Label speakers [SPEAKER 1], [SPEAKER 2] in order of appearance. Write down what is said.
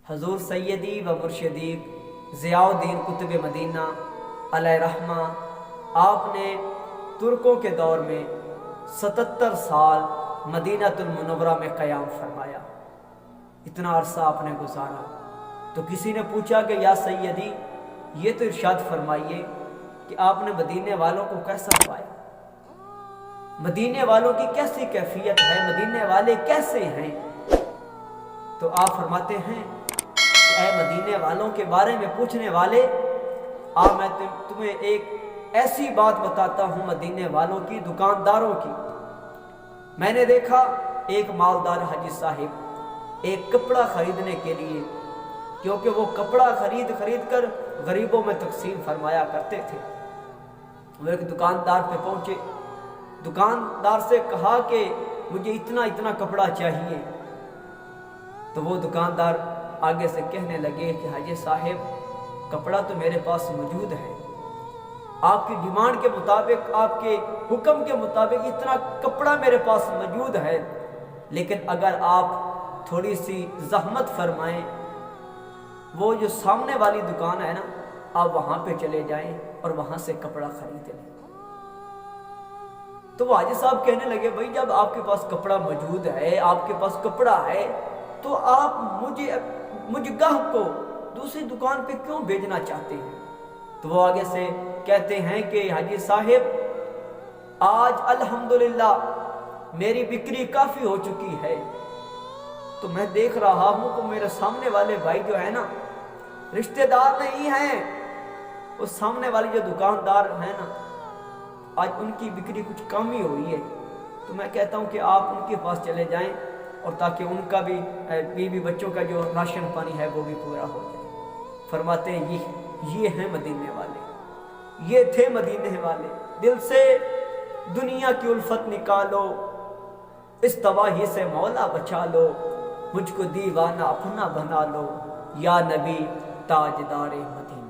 [SPEAKER 1] حضور سیدی و مرشدی ضیاءالدین قطب مدینہ علیہ رحمہ، آپ نے ترکوں کے دور میں 77 سال مدینہ المنورہ میں قیام فرمایا۔ اتنا عرصہ آپ نے گزارا تو کسی نے پوچھا کہ یا سیدی یہ تو ارشاد فرمائیے کہ آپ نے مدینے والوں کو کیسا پایا، مدینے والوں کی کیسی کیفیت ہے، مدینے والے کیسے ہیں؟ تو آپ فرماتے ہیں کہ اے مدینے والوں کے بارے میں پوچھنے والے، میں تمہیں ایک ایسی بات بتاتا ہوں مدینے والوں کی، دکانداروں کی۔ میں نے دیکھا ایک مالدار حاجی صاحب ایک کپڑا خریدنے کے لیے، کیونکہ وہ کپڑا خرید کر غریبوں میں تقسیم فرمایا کرتے تھے، وہ ایک دکاندار پہ پہنچے، دکاندار سے کہا کہ مجھے اتنا کپڑا چاہیے۔ تو وہ دکاندار آگے سے کہنے لگے کہ حاجی صاحب کپڑا تو میرے پاس موجود ہے، آپ کی ڈیمانڈ کے مطابق، آپ کے حکم کے مطابق اتنا کپڑا میرے پاس موجود ہے، لیکن اگر آپ تھوڑی سی زحمت فرمائیں، وہ جو سامنے والی دکان ہے نا، آپ وہاں پہ چلے جائیں اور وہاں سے کپڑا خرید لیں۔ تو وہ حاجی صاحب کہنے لگے بھائی جب آپ کے پاس کپڑا موجود ہے، آپ کے پاس کپڑا ہے، تو آپ مجھ گاہک کو دوسری دکان پہ کیوں بھیجنا چاہتے ہیں؟ تو وہ آگے سے کہتے ہیں کہ حاجی صاحب آج الحمدللہ میری بکری کافی ہو چکی ہے، تو میں دیکھ رہا ہوں کہ میرے سامنے والے بھائی جو ہے نا، رشتہ دار نہیں ہیں، وہ سامنے والی جو دکاندار ہیں نا، آج ان کی بکری کچھ کم ہی ہوئی ہے، تو میں کہتا ہوں کہ آپ ان کے پاس چلے جائیں، اور تاکہ ان کا بھی بیوی بچوں کا جو راشن پانی ہے وہ بھی پورا ہو جائے۔ فرماتے ہیں یہ ہیں مدینے والے، یہ تھے مدینے والے۔ دل سے دنیا کی الفت نکالو، اس تباہی سے مولا بچا لو، مجھ کو دیوانہ اپنا بنا لو، یا نبی تاجدار مدینہ۔